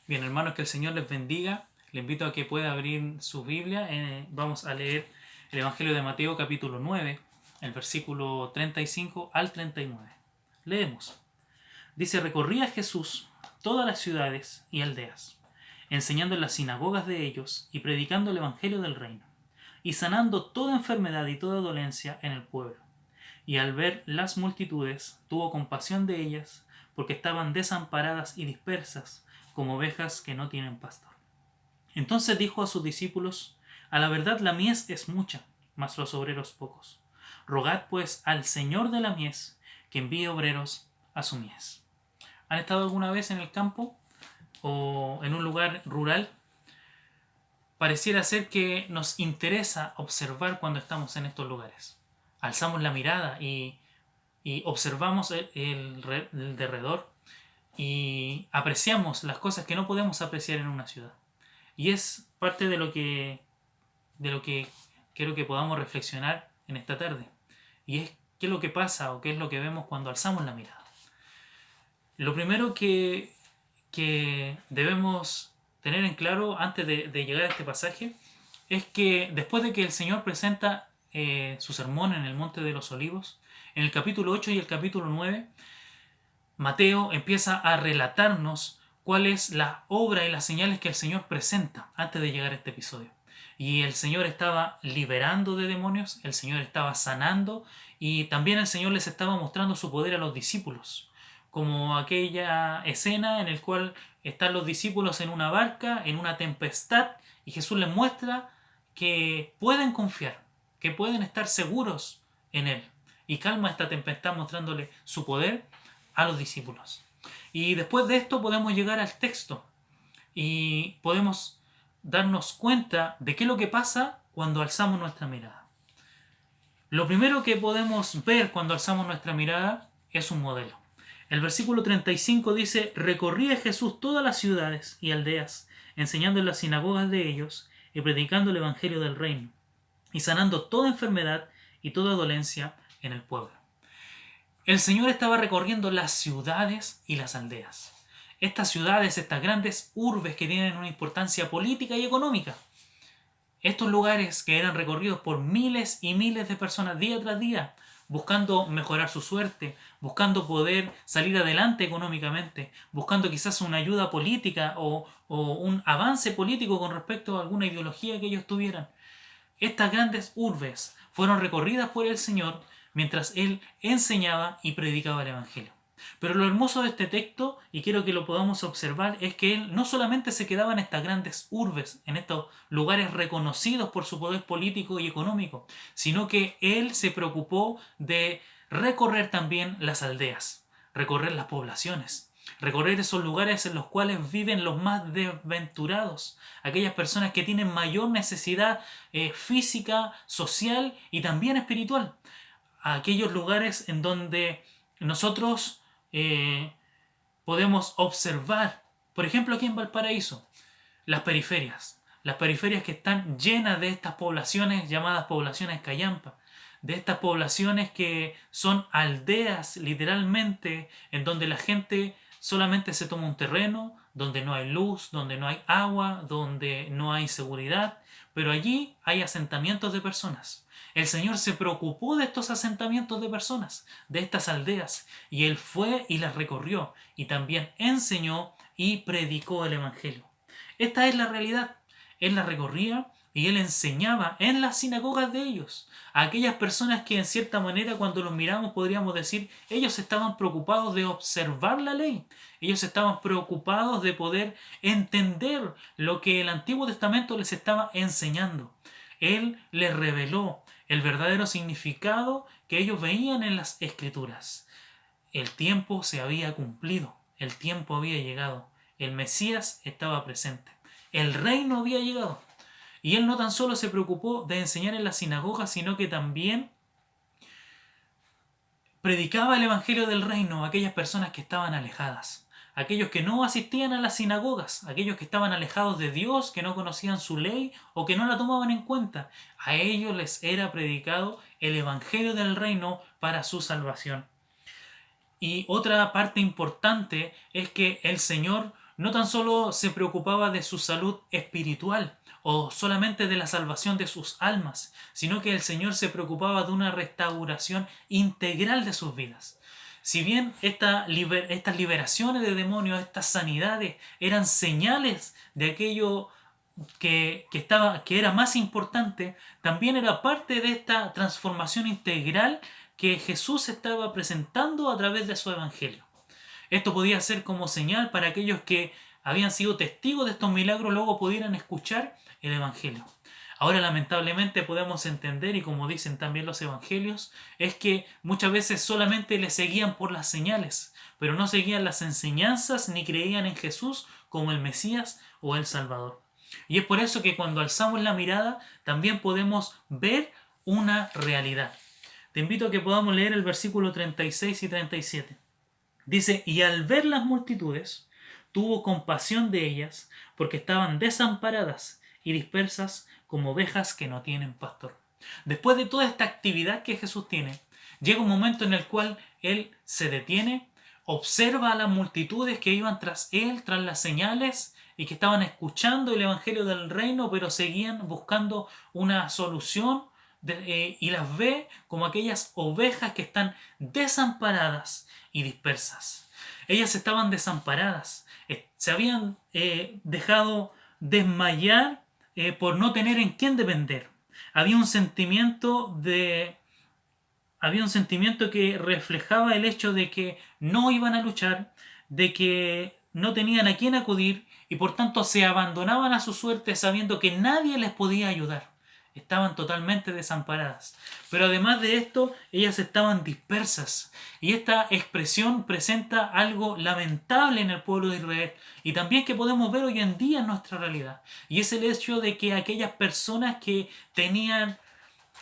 Bien, hermanos, que el Señor les bendiga. Le invito a que pueda abrir su Biblia. Vamos a leer el Evangelio de Mateo capítulo 9, el versículo 35 al 39. Leemos. Dice, recorría Jesús todas las ciudades y aldeas, enseñando en las sinagogas de ellos y predicando el Evangelio del reino, y sanando toda enfermedad y toda dolencia en el pueblo. Y al ver las multitudes, tuvo compasión de ellas, porque estaban desamparadas y dispersas, como ovejas que no tienen pastor. Entonces dijo a sus discípulos, a la verdad la mies es mucha, mas los obreros pocos. Rogad pues al Señor de la mies que envíe obreros a su mies. ¿Han estado alguna vez en el campo o en un lugar rural? Pareciera ser que nos interesa observar cuando estamos en estos lugares. Alzamos la mirada y observamos el derredor y apreciamos las cosas que no podemos apreciar en una ciudad. Y es parte de lo que quiero que podamos reflexionar en esta tarde. Y es qué es lo que pasa o qué es lo que vemos cuando alzamos la mirada. Lo primero que debemos tener en claro antes de llegar a este pasaje es que después de que el Señor presenta su sermón en el Monte de los Olivos, en el capítulo 8 y el capítulo 9, Mateo empieza a relatarnos cuál es la obra y las señales que el Señor presenta antes de llegar a este episodio. Y el Señor estaba liberando de demonios, el Señor estaba sanando y también el Señor les estaba mostrando su poder a los discípulos. Como aquella escena en la cual están los discípulos en una barca, en una tempestad, y Jesús les muestra que pueden confiar, que pueden estar seguros en Él. Y calma esta tempestad mostrándole su poder a los discípulos. Y después de esto podemos llegar al texto y podemos darnos cuenta de qué es lo que pasa cuando alzamos nuestra mirada. Lo primero que podemos ver cuando alzamos nuestra mirada es un modelo. El versículo 35 dice, recorría Jesús todas las ciudades y aldeas, enseñando en las sinagogas de ellos y predicando el Evangelio del reino, y sanando toda enfermedad y toda dolencia en el pueblo. El Señor estaba recorriendo las ciudades y las aldeas. Estas ciudades, estas grandes urbes que tienen una importancia política y económica. Estos lugares que eran recorridos por miles y miles de personas día tras día, buscando mejorar su suerte, buscando poder salir adelante económicamente, buscando quizás una ayuda política o un avance político con respecto a alguna ideología que ellos tuvieran. Estas grandes urbes fueron recorridas por el Señor mientras Él enseñaba y predicaba el Evangelio. Pero lo hermoso de este texto, y quiero que lo podamos observar, es que Él no solamente se quedaba en estas grandes urbes, en estos lugares reconocidos por su poder político y económico, sino que Él se preocupó de recorrer también las aldeas, recorrer las poblaciones, recorrer esos lugares en los cuales viven los más desventurados, aquellas personas que tienen mayor necesidad física, social y también espiritual, a aquellos lugares en donde nosotros podemos observar, por ejemplo aquí en Valparaíso, las periferias que están llenas de estas poblaciones llamadas poblaciones callampa, de estas poblaciones que son aldeas literalmente, en donde la gente solamente se toma un terreno, donde no hay luz, donde no hay agua, donde no hay seguridad, pero allí hay asentamientos de personas. El Señor se preocupó de estos asentamientos de personas, de estas aldeas, y Él fue y las recorrió, y también enseñó y predicó el Evangelio. Esta es la realidad. Él la recorría y él enseñaba en las sinagogas de ellos. A aquellas personas que en cierta manera cuando los miramos podríamos decir, ellos estaban preocupados de observar la ley. Ellos estaban preocupados de poder entender lo que el Antiguo Testamento les estaba enseñando. Él les reveló el verdadero significado que ellos veían en las Escrituras. El tiempo se había cumplido, el tiempo había llegado, el Mesías estaba presente, el reino había llegado. Y él no tan solo se preocupó de enseñar en las sinagogas, sino que también predicaba el Evangelio del reino a aquellas personas que estaban alejadas, aquellos que no asistían a las sinagogas, aquellos que estaban alejados de Dios, que no conocían su ley o que no la tomaban en cuenta. A ellos les era predicado el Evangelio del reino para su salvación. Y otra parte importante es que el Señor no tan solo se preocupaba de su salud espiritual o solamente de la salvación de sus almas, sino que el Señor se preocupaba de una restauración integral de sus vidas. Si bien estas liberaciones de demonios, estas sanidades, eran señales de aquello que era más importante, también era parte de esta transformación integral que Jesús estaba presentando a través de su evangelio. Esto podía ser como señal para aquellos que habían sido testigos de estos milagros, luego pudieran escuchar el evangelio. Ahora lamentablemente podemos entender, y como dicen también los evangelios, es que muchas veces solamente le seguían por las señales, pero no seguían las enseñanzas ni creían en Jesús como el Mesías o el Salvador. Y es por eso que cuando alzamos la mirada también podemos ver una realidad. Te invito a que podamos leer el versículo 36 y 37. Dice, y al ver las multitudes, tuvo compasión de ellas, porque estaban desamparadas y dispersas como ovejas que no tienen pastor. Después de toda esta actividad que Jesús tiene, llega un momento en el cual Él se detiene, observa a las multitudes que iban tras Él, tras las señales, y que estaban escuchando el Evangelio del Reino, pero seguían buscando una solución, y las ve como aquellas ovejas que están desamparadas y dispersas. Ellas estaban desamparadas, se habían dejado desmayar por no tener en quién depender. Había un sentimiento de había un sentimiento que reflejaba el hecho de que no iban a luchar, de que no tenían a quién acudir y por tanto se abandonaban a su suerte sabiendo que nadie les podía ayudar. Estaban totalmente desamparadas. Pero además de esto, ellas estaban dispersas. Y esta expresión presenta algo lamentable en el pueblo de Israel y también que podemos ver hoy en día en nuestra realidad. Y es el hecho de que aquellas personas que tenían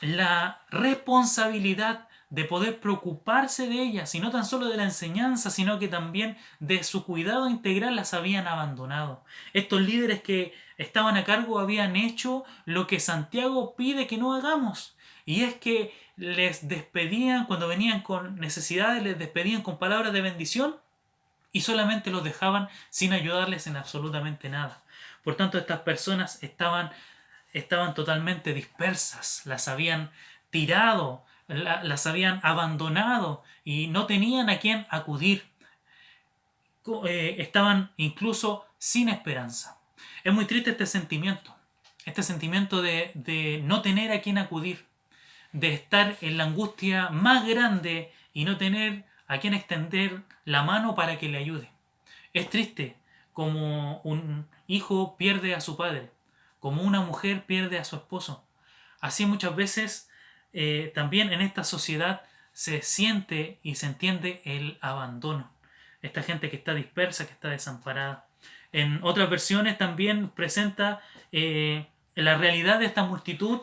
la responsabilidad de poder preocuparse de ellas, y no tan solo de la enseñanza, sino que también de su cuidado integral, las habían abandonado. Estos líderes que estaban a cargo habían hecho lo que Santiago pide que no hagamos, y es que les despedían cuando venían con necesidades, les despedían con palabras de bendición y solamente los dejaban sin ayudarles en absolutamente nada. Por tanto, estas personas estaban totalmente dispersas, las habían tirado, las habían abandonado y no tenían a quién acudir. Estaban incluso sin esperanza. Es muy triste este sentimiento de no tener a quién acudir, de estar en la angustia más grande y no tener a quien extender la mano para que le ayude. Es triste como un hijo pierde a su padre, como una mujer pierde a su esposo. Así muchas veces también en esta sociedad se siente y se entiende el abandono. Esta gente que está dispersa, que está desamparada. En otras versiones también presenta la realidad de esta multitud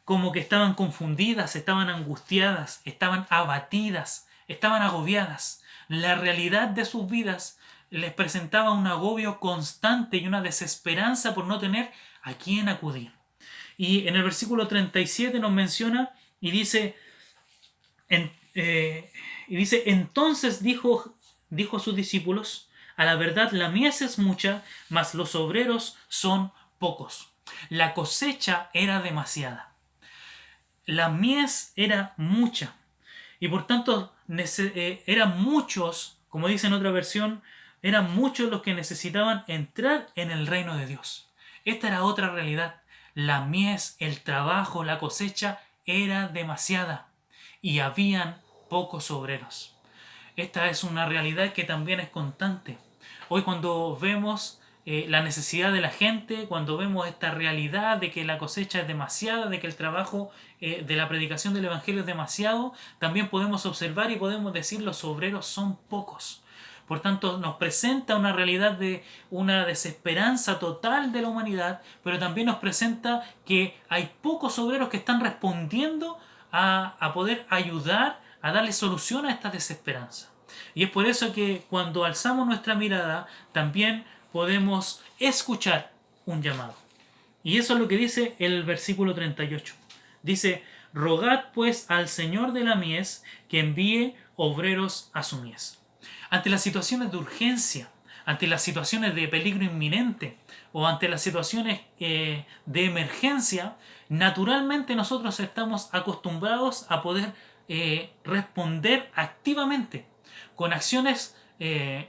como que estaban confundidas, estaban angustiadas, estaban abatidas, estaban agobiadas. La realidad de sus vidas les presentaba un agobio constante y una desesperanza por no tener a quién acudir. Y en el versículo 37 nos menciona y dice, entonces dijo a sus discípulos, a la verdad la mies es mucha, mas los obreros son pocos. La cosecha era demasiada. La mies era mucha. Y por tanto eran muchos, como dice en otra versión, eran muchos los que necesitaban entrar en el reino de Dios. Esta era otra realidad. La mies, el trabajo, la cosecha era demasiada y habían pocos obreros. Esta es una realidad que también es constante. Hoy cuando vemos la necesidad de la gente, cuando vemos esta realidad de que la cosecha es demasiada, de que el trabajo de la predicación del Evangelio es demasiado, también podemos observar y podemos decir los obreros son pocos. Por tanto, nos presenta una realidad de una desesperanza total de la humanidad, pero también nos presenta que hay pocos obreros que están respondiendo a poder ayudar, a darle solución a esta desesperanza. Y es por eso que cuando alzamos nuestra mirada, también podemos escuchar un llamado. Y eso es lo que dice el versículo 38. Dice, rogad pues al Señor de la mies que envíe obreros a su mies. Ante las situaciones de urgencia, ante las situaciones de peligro inminente o ante las situaciones de emergencia, naturalmente nosotros estamos acostumbrados a poder responder activamente con acciones,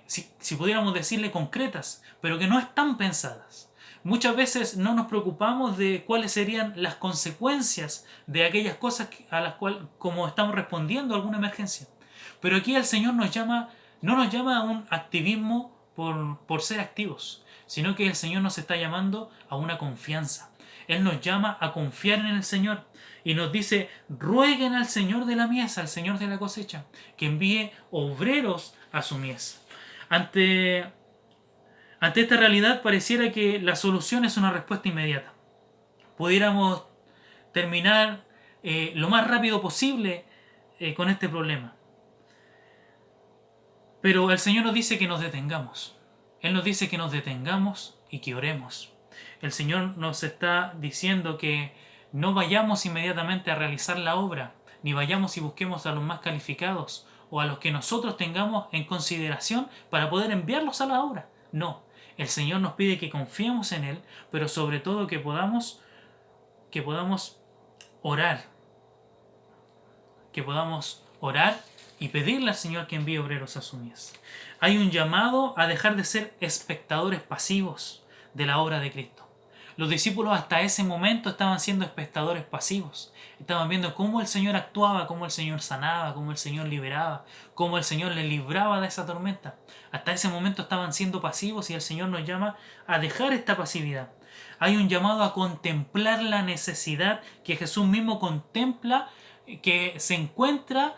si pudiéramos decirle concretas, pero que no están pensadas. Muchas veces no nos preocupamos de cuáles serían las consecuencias de aquellas cosas a las cuales, como estamos respondiendo a alguna emergencia. Pero aquí el Señor no nos llama a un activismo por ser activos, sino que el Señor nos está llamando a una confianza. Él nos llama a confiar en el Señor y nos dice: rueguen al Señor de la mies, al Señor de la cosecha, que envíe obreros a su mies. Ante esta realidad pareciera que la solución es una respuesta inmediata. Pudiéramos terminar lo más rápido posible con este problema. Pero el Señor nos dice que nos detengamos. Él nos dice que nos detengamos y que oremos. El Señor nos está diciendo que no vayamos inmediatamente a realizar la obra, ni vayamos y busquemos a los más calificados o a los que nosotros tengamos en consideración para poder enviarlos a la obra. No, el Señor nos pide que confiemos en Él, pero sobre todo que podamos orar, y pedirle al Señor que envíe obreros a su mies. Hay un llamado a dejar de ser espectadores pasivos de la obra de Cristo. Los discípulos hasta ese momento estaban siendo espectadores pasivos. Estaban viendo cómo el Señor actuaba, cómo el Señor sanaba, cómo el Señor liberaba, cómo el Señor les libraba de esa tormenta. Hasta ese momento estaban siendo pasivos y el Señor nos llama a dejar esta pasividad. Hay un llamado a contemplar la necesidad que Jesús mismo contempla, que se encuentra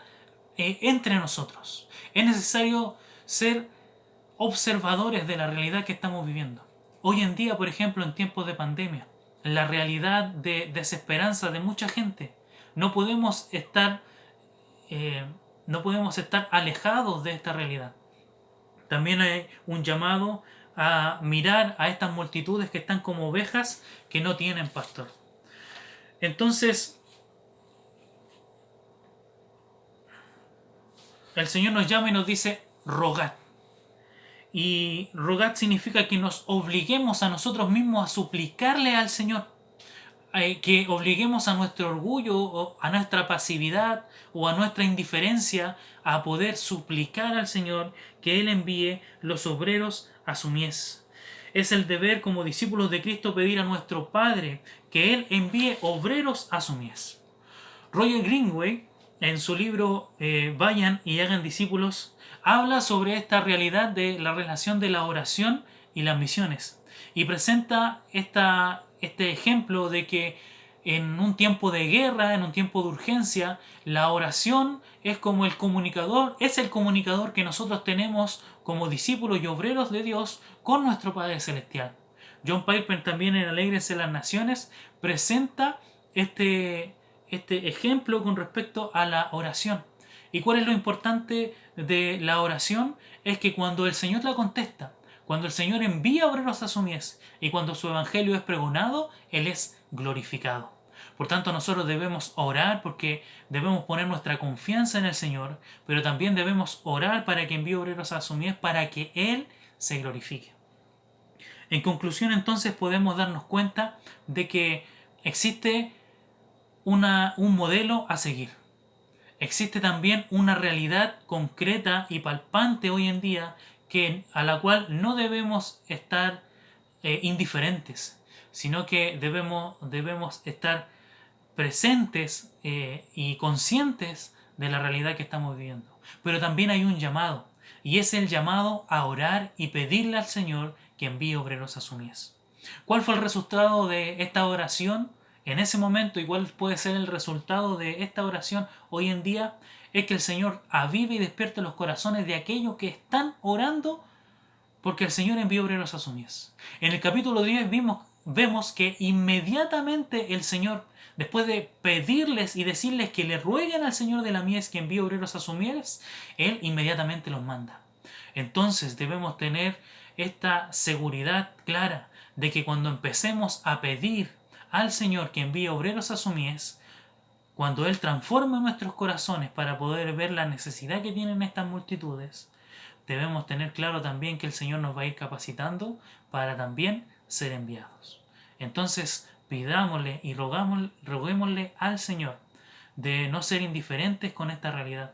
entre nosotros. Es necesario ser observadores de la realidad que estamos viviendo. Hoy en día, por ejemplo, en tiempos de pandemia, la realidad de desesperanza de mucha gente, no podemos estar, no podemos estar alejados de esta realidad. También hay un llamado a mirar a estas multitudes que están como ovejas que no tienen pastor. Entonces, el Señor nos llama y nos dice: rogad. Y rogad significa que nos obliguemos a nosotros mismos a suplicarle al Señor, que obliguemos a nuestro orgullo o a nuestra pasividad o a nuestra indiferencia a poder suplicar al Señor que Él envíe los obreros a su mies. Es el deber como discípulos de Cristo pedir a nuestro Padre que Él envíe obreros a su mies. Roger Greenway, en su libro Vayan y hagan discípulos, habla sobre esta realidad de la relación de la oración y las misiones y presenta este ejemplo de que en un tiempo de guerra, en un tiempo de urgencia, la oración es como el comunicador que nosotros tenemos como discípulos y obreros de Dios con nuestro Padre Celestial. John Piper también en Alégrense las Naciones presenta este ejemplo con respecto a la oración. ¿Y cuál es lo importante de la oración? Es que cuando el Señor la contesta, cuando el Señor envía obreros a su mies y cuando su evangelio es pregonado, Él es glorificado. Por tanto, nosotros debemos orar porque debemos poner nuestra confianza en el Señor, pero también debemos orar para que envíe obreros a su mies para que Él se glorifique. En conclusión, entonces, podemos darnos cuenta de que existe un modelo a seguir. Existe también una realidad concreta y palpante hoy en día a la cual no debemos estar indiferentes, sino que debemos estar presentes y conscientes de la realidad que estamos viviendo. Pero también hay un llamado, y es el llamado a orar y pedirle al Señor que envíe obreros a su mies. ¿Cuál fue el resultado de esta oración en ese momento y cuál puede ser el resultado de esta oración hoy en día? Es que el Señor avive y despierte los corazones de aquellos que están orando porque el Señor envió obreros a su mies. En el capítulo 10 vemos que inmediatamente el Señor, después de pedirles y decirles que le rueguen al Señor de la mies que envíe obreros a su mies, Él inmediatamente los manda. Entonces debemos tener esta seguridad clara de que cuando empecemos a pedir al Señor que envíe obreros a su mies, cuando Él transforme nuestros corazones para poder ver la necesidad que tienen estas multitudes, debemos tener claro también que el Señor nos va a ir capacitando para también ser enviados. Entonces, pidámosle y roguémosle al Señor de no ser indiferentes con esta realidad,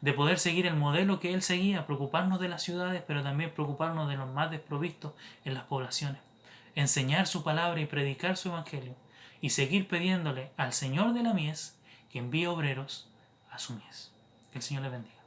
de poder seguir el modelo que Él seguía, preocuparnos de las ciudades, pero también preocuparnos de los más desprovistos en las poblaciones, enseñar su palabra y predicar su evangelio, y seguir pidiéndole al Señor de la mies que envíe obreros a su mies. Que el Señor le bendiga.